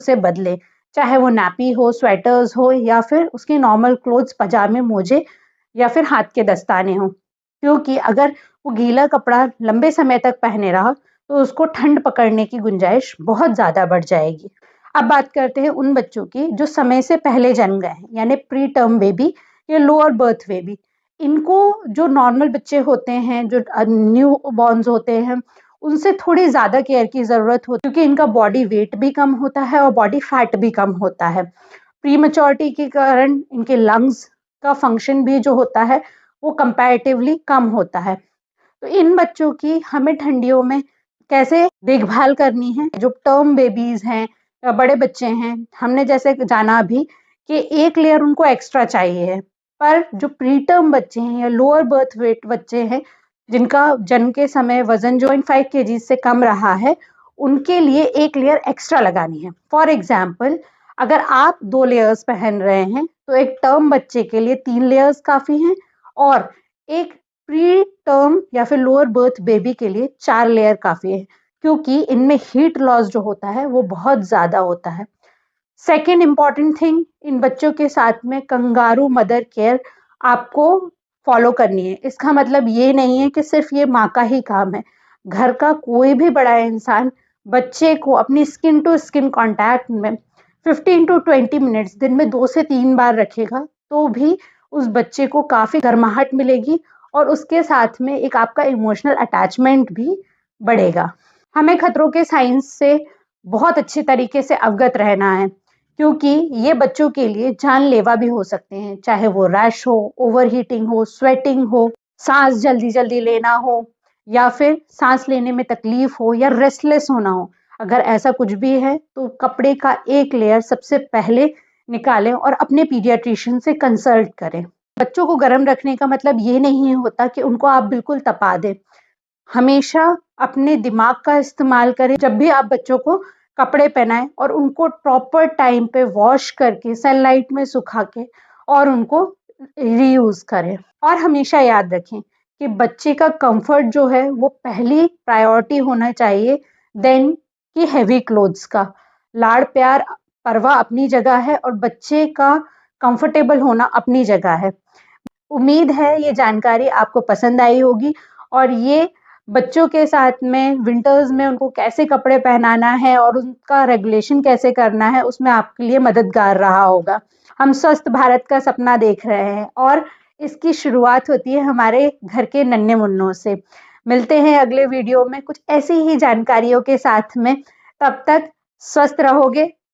उसे बदलें, चाहे वो नैपी हो, स्वेटर्स हो या फिर उसके नॉर्मल क्लोथ्स, पजामे, मोजे या फिर हाथ के दस्ताने हों। क्योंकि अगर वो गीला कपड़ा लंबे समय तक पहने रहा तो उसको ठंड पकड़ने की गुंजाइश बहुत ज़्यादा बढ़ जाएगी। अब बात करते हैं उन बच्चों की जो समय से पहले जन्म गए हैं, यानी प्री टर्म बेबी या लोअर बर्थ बेबी। इनको जो नॉर्मल बच्चे होते हैं, जो न्यू बॉर्न्स होते हैं, उनसे थोड़ी ज़्यादा केयर की ज़रूरत होती है क्योंकि इनका बॉडी वेट भी कम होता है और बॉडी फैट भी कम होता है। प्रीमेच्योरिटी के कारण इनके लंग्स का फंक्शन भी जो होता है वो कंपैरेटिवली कम होता है। तो इन बच्चों की हमें ठंडियों में कैसे देखभाल करनी है? जो टर्म बेबीज़ हैं या बड़े बच्चे हैं, हमने जैसे जाना अभी कि एक लेयर उनको एक्स्ट्रा चाहिए है। पर जो प्री टर्म बच्चे हैं या लोअर बर्थ वेट बच्चे हैं, जिनका जन्म के समय वज़न जो 0.5 केजीज़ से कम रहा है, उनके लिए एक लेयर एक्स्ट्रा लगानी है। फॉर एग्ज़ाम्पल, अगर आप 2 लेयर्स पहन रहे हैं, तो एक टर्म बच्चे के लिए 3 लेयर्स काफ़ी हैं और एक प्री टर्म या फिर लोअर बर्थ बेबी के लिए 4 लेयर काफ़ी है, क्योंकि इनमें हीट लॉस जो होता है वो बहुत ज़्यादा होता है। सेकंड इम्पॉर्टेंट थिंग, इन बच्चों के साथ में कंगारू मदर केयर आपको फॉलो करनी है। इसका मतलब ये नहीं है कि सिर्फ ये माँ का ही काम है। घर का कोई भी बड़ा इंसान बच्चे को अपनी स्किन टू स्किन कॉन्टैक्ट में 15 टू 20 मिनट्स दिन में 2 से 3 बार रखेगा, तो भी उस बच्चे को काफ़ी गर्माहट मिलेगी और उसके साथ में एक आपका इमोशनल अटैचमेंट भी बढ़ेगा। हमें खतरों के साइंस से बहुत अच्छे तरीके से अवगत रहना है, क्योंकि ये बच्चों के लिए जानलेवा भी हो सकते हैं, चाहे वो रैश हो, ओवरहीटिंग हो, स्वेटिंग हो, सांस जल्दी-जल्दी लेना हो या फिर सांस लेने में तकलीफ हो या रेस्टलेस होना हो। अगर ऐसा कुछ भी है तो कपड़े का एक लेयर सबसे पहले निकालें और अपने पीडियाट्रिशियन से कंसल्ट करें। बच्चों को गर्म रखने का मतलब ये नहीं होता कि उनको आप बिल्कुल तपा दें। हमेशा अपने दिमाग का इस्तेमाल करें जब भी आप बच्चों को कपड़े पहनाएं और उनको प्रॉपर टाइम पे वॉश करके सनलाइट में सुखा के और उनको रीयूज करें। और हमेशा याद रखें कि बच्चे का कंफर्ट जो है वो पहली प्रायोरिटी होना चाहिए देन कि हैवी क्लोथ्स का। लाड़ प्यार परवाह अपनी जगह है और बच्चे का कंफर्टेबल होना अपनी जगह है। उम्मीद है ये जानकारी आपको पसंद आई होगी और ये बच्चों के साथ में विंटर्स में उनको कैसे कपड़े पहनाना है और उनका रेगुलेशन कैसे करना है उसमें आपके लिए मददगार रहा होगा। हम स्वस्थ भारत का सपना देख रहे हैं और इसकी शुरुआत होती है हमारे घर के नन्हे मुन्नों से। मिलते हैं अगले वीडियो में कुछ ऐसी ही जानकारियों के साथ में। तब तक स्वस्थ रहोगे